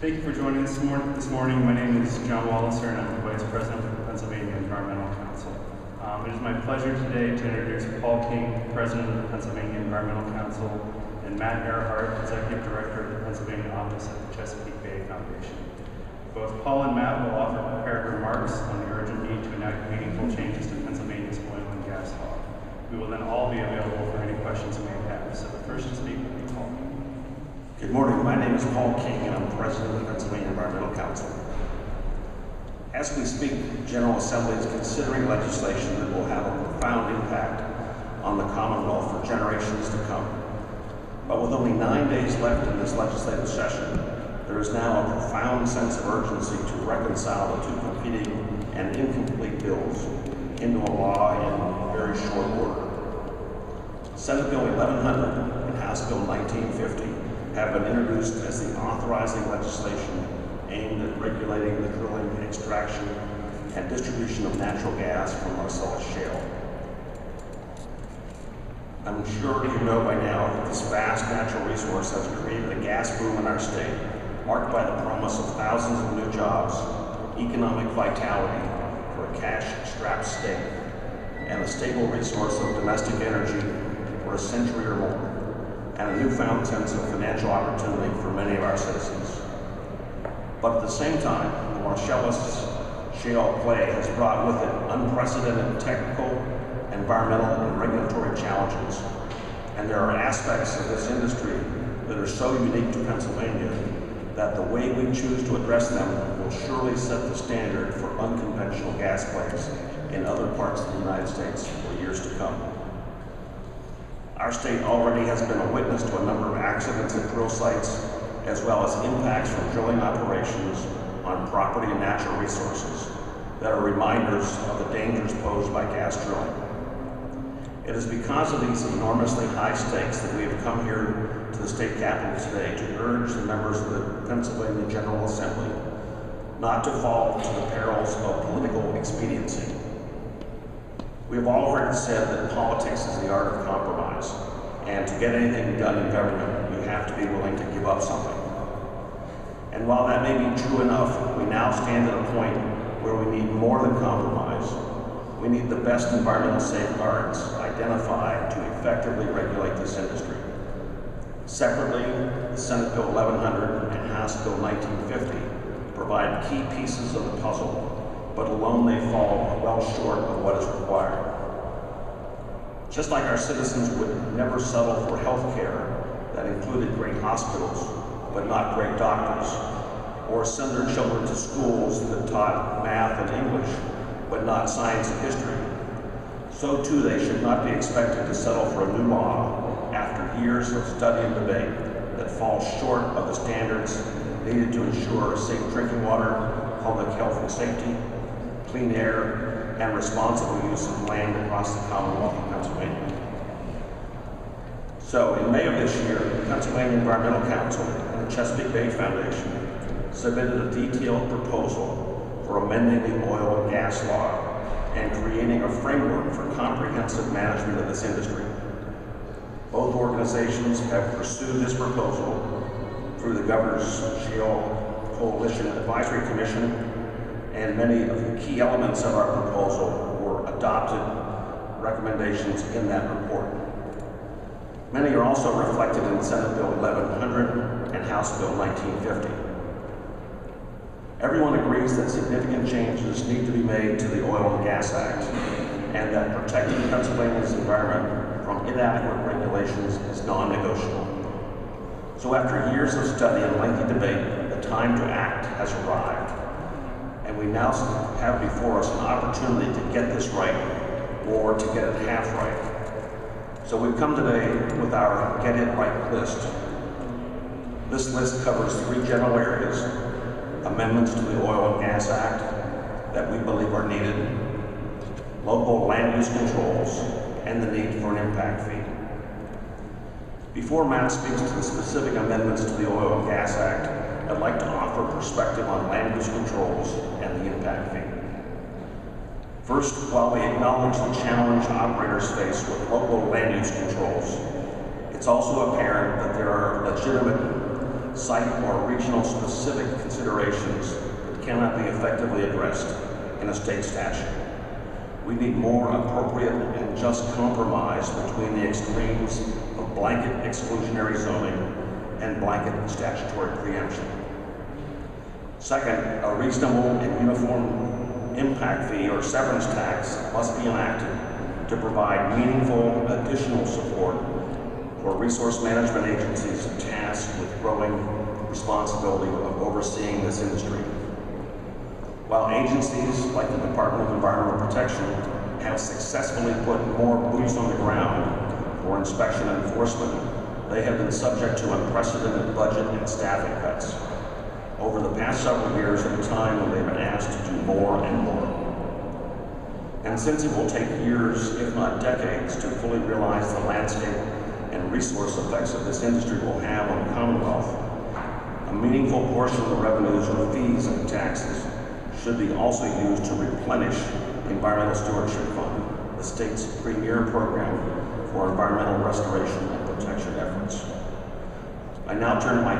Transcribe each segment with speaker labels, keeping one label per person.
Speaker 1: Thank you for joining us this morning. My name is John Walliser, and I'm the Vice President of the Pennsylvania Environmental Council. It is my pleasure today to introduce Paul King, President of the Pennsylvania Environmental Council, and Matt Earhart, Executive Director of the Pennsylvania Office of the Chesapeake Bay Foundation. Both Paul and Matt will offer prepared remarks on the urgent need to enact meaningful changes to Pennsylvania's oil and gas law. We will then all be available for any questions you may have. So the first to speak will be Paul.
Speaker 2: Good morning. My name is Paul King, and I'm President of the Pennsylvania Environmental Council. As we speak, the General Assembly is considering legislation that will have a profound impact on the Commonwealth for generations to come. But with only 9 days left in this legislative session, there is now a profound sense of urgency to reconcile the two competing and incomplete bills into a law in very short order. Senate Bill 1100 and House Bill 1950 have been introduced as the authorizing legislation aimed at regulating the drilling, extraction, and distribution of natural gas from Marcellus Shale. I'm sure you know by now that this vast natural resource has created a gas boom in our state, marked by the promise of thousands of new jobs, economic vitality for a cash-strapped state, and a stable resource of domestic energy for a century or more, and a newfound sense of financial opportunity for many of our citizens. But at the same time, the Marcellus Shale play has brought with it unprecedented technical, environmental, and regulatory challenges. And there are aspects of this industry that are so unique to Pennsylvania that the way we choose to address them will surely set the standard for unconventional gas plays in other parts of the United States for years to come. Our state already has been a witness to a number of accidents at drill sites, as well as impacts from drilling operations on property and natural resources that are reminders of the dangers posed by gas drilling. It is because of these enormously high stakes that we have come here to the state capitol today to urge the members of the Pennsylvania General Assembly not to fall to the perils of political expediency. We have all heard it said that politics is the art of compromise, and to get anything done in government, you have to be willing to give up something. And while that may be true enough, we now stand at a point where we need more than compromise. We need the best environmental safeguards identified to effectively regulate this industry. Separately, the Senate Bill 1100 and House Bill 1950 provide key pieces of the puzzle, but alone they fall well short of what is required. Just like our citizens would never settle for health care that included great hospitals, but not great doctors, or send their children to schools that taught math and English, but not science and history, so too they should not be expected to settle for a new law after years of study and debate that falls short of the standards needed to ensure safe drinking water, public health and safety, clean air, and responsible use of land across the Commonwealth of Pennsylvania. So, in May of this year, the Pennsylvania Environmental Council and the Chesapeake Bay Foundation submitted a detailed proposal for amending the oil and gas law and creating a framework for comprehensive management of this industry. Both organizations have pursued this proposal through the Governor's Shale Coalition Advisory Commission, and many of the key elements of our proposal were adopted recommendations in that report. Many are also reflected in Senate Bill 1100 and House Bill 1950. Everyone agrees that significant changes need to be made to the Oil and Gas Act, and that protecting Pennsylvania's environment from inadequate regulations is non-negotiable. So after years of study and lengthy debate, the time to act has arrived. And we now have before us an opportunity to get this right, or to get it half right. So we've come today with our Get It Right list. This list covers 3 general areas: amendments to the Oil and Gas Act that we believe are needed, local land use controls, and the need for an impact fee. Before Matt speaks to the specific amendments to the Oil and Gas Act, I'd like to offer perspective on land use controls and the impact fee. First, while we acknowledge the challenge operators face with local land use controls, it's also apparent that there are legitimate site or regional specific considerations that cannot be effectively addressed in a state statute. We need more appropriate and just compromise between the extremes of blanket exclusionary zoning and blanket statutory preemption. Second, a reasonable and uniform impact fee or severance tax must be enacted to provide meaningful additional support for resource management agencies tasked with growing responsibility of overseeing this industry. While agencies like the Department of Environmental Protection have successfully put more boots on the ground for inspection and enforcement, they have been subject to unprecedented budget and staffing cuts over the past several years at a time when they've been asked to do more and more. And since it will take years, if not decades, to fully realize the landscape and resource effects of this industry will have on the Commonwealth, a meaningful portion of the revenues or fees and taxes should be also used to replenish the Environmental Stewardship Fund, the state's premier program for environmental restoration and protection efforts. I now turn to my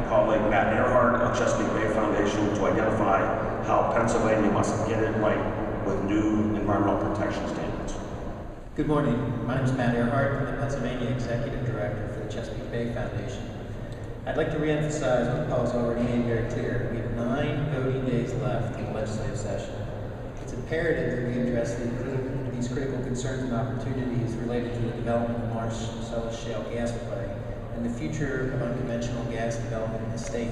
Speaker 2: colleague Matt Earhart of Chesapeake Bay Foundation to identify how Pennsylvania must get it right with new environmental protection standards.
Speaker 3: Good morning. My name is Matt Earhart. I'm the Pennsylvania Executive Director for the Chesapeake Bay Foundation. I'd like to reemphasize what Paul's already made very clear. We have 9 voting days left in the legislative session. It's imperative that we address these critical concerns and opportunities related to the development of Marcellus Shale gas play and the future of unconventional gas development in the state.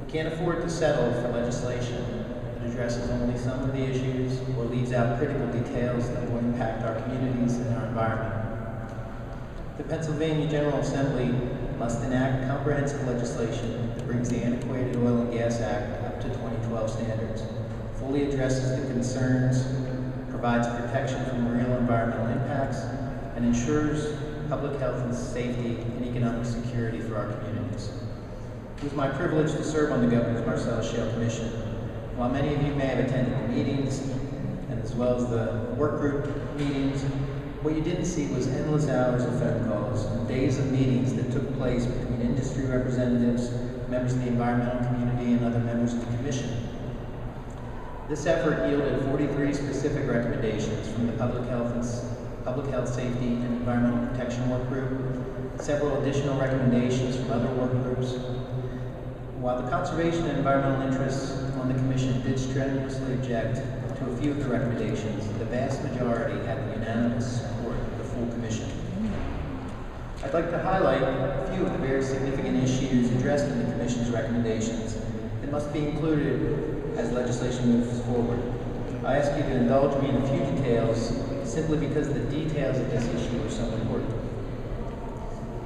Speaker 3: We can't afford to settle for legislation that addresses only some of the issues or leaves out critical details that will impact our communities and our environment. The Pennsylvania General Assembly must enact comprehensive legislation that brings the Antiquated Oil and Gas Act up to 2012 standards, fully addresses the concerns, provides protection from real environmental impacts, and ensures public health and safety and economic security for our communities. It was my privilege to serve on the Governor's Marcellus Shale Commission. While many of you may have attended the meetings, and as well as the work group meetings, what you didn't see was endless hours of phone calls and days of meetings that took place between industry representatives, members of the environmental community, and other members of the Commission. This effort yielded 43 specific recommendations from the Public Health, Safety, and Environmental Protection Work Group, several additional recommendations from other work groups. While the conservation and environmental interests on the Commission did strenuously object to a few of the recommendations, the vast majority had the unanimous support of the full Commission. I'd like to highlight a few of the very significant issues addressed in the Commission's recommendations that must be included as legislation moves forward. I ask you to indulge me in a few details simply because the details of this issue are so important.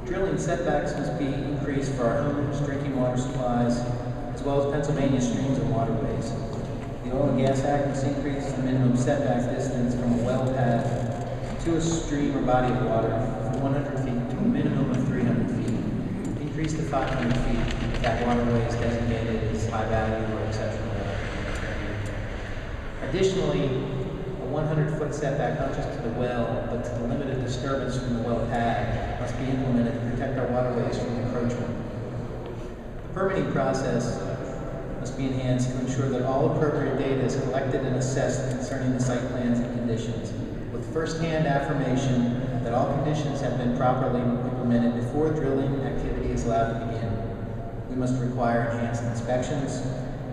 Speaker 3: Drilling setbacks must be increased for our homes, drinking water supplies, as well as Pennsylvania streams and waterways. The Oil and Gas Act must increase the minimum setback distance from a well pad to a stream or body of water from 100 feet to a minimum of 300 feet. Increase to 500 feet if that waterway is designated as high value or exceptional. Additionally, a 100-foot setback not just to the well, but to the limited disturbance from the well pad must be implemented to protect our waterways from encroachment. The permitting process must be enhanced to ensure that all appropriate data is collected and assessed concerning the site plans and conditions, with first-hand affirmation that all conditions have been properly implemented before drilling activity is allowed to begin. We must require enhanced inspections,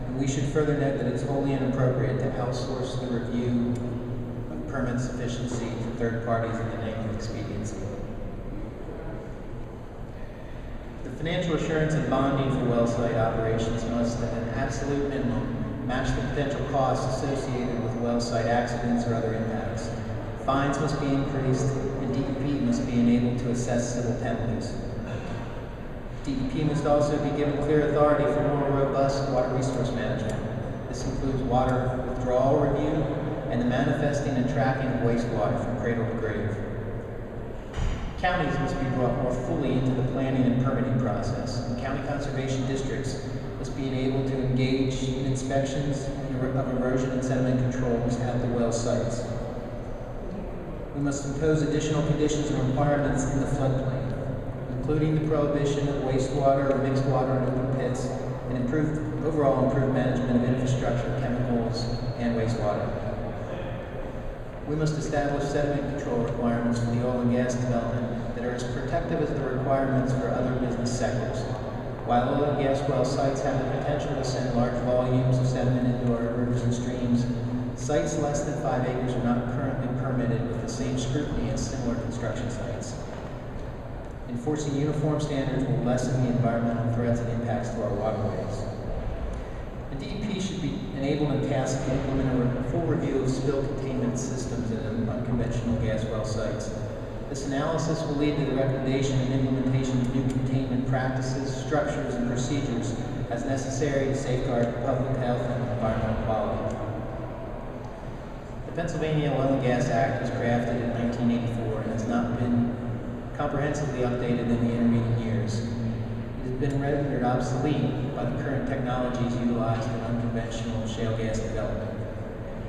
Speaker 3: and we should further note that it's wholly inappropriate to outsource the review of permit sufficiency to third parties in the name of expediency. The financial assurance and bonding for well site operations must, at an absolute minimum, match the potential costs associated with well site accidents or other impacts. Fines must be increased, and DEP must be enabled to assess civil penalties. DEP must also be given clear authority for more robust water resource management. This includes water withdrawal review and the manifesting and tracking of wastewater from cradle to grave. Counties must be brought more fully into the planning and permitting process, and county conservation districts must be enabled to engage in inspections of erosion and sediment controls at the well sites. We must impose additional conditions and requirements in the floodplain, including the prohibition of wastewater or mixed water in open pits, and overall improved management of infrastructure, chemicals, and wastewater. We must establish sediment control requirements for the oil and gas development that are as protective as the requirements for other business sectors. While oil and gas well sites have the potential to send large volumes of sediment into our rivers and streams, sites less than 5 acres are not currently permitted with the same scrutiny as similar construction sites. Enforcing uniform standards will lessen the environmental threats and impacts to our waterways. The DEP should be enabled and tasked to implement a full review of spill containment systems at unconventional gas well sites. This analysis will lead to the recommendation and implementation of new containment practices, structures, and procedures as necessary to safeguard public health and environmental quality. The Pennsylvania Oil and Gas Act was crafted in 1984 and has not been comprehensively updated in the intervening years. It has been rendered obsolete by the current technologies utilized in unconventional shale gas development.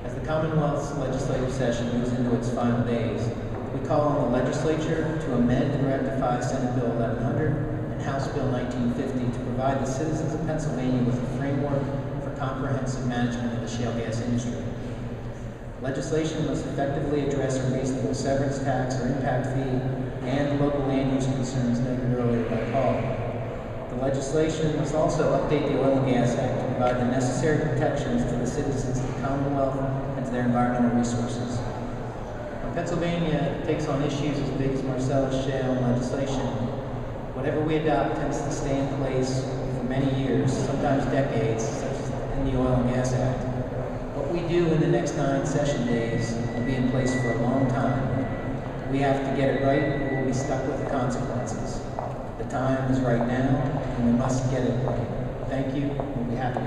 Speaker 3: As the Commonwealth's legislative session moves into its final days, we call on the legislature to amend and rectify Senate Bill 1100 and House Bill 1950 to provide the citizens of Pennsylvania with a framework for comprehensive management of the shale gas industry. Legislation must effectively address a reasonable severance tax or impact fee and local land use concerns noted earlier by Paul. The legislation must also update the Oil and Gas Act to provide the necessary protections to the citizens of the Commonwealth and to their environmental resources. When Pennsylvania takes on issues as big as Marcellus Shale legislation, whatever we adopt tends to stay in place for many years, sometimes decades, such as in the Oil and Gas Act. What we do in the next 9 session days will be in place for a long time. We have to get it right, or we'll be stuck with the consequences. The time is right now, and we must get it right. Thank you. We'll be happy to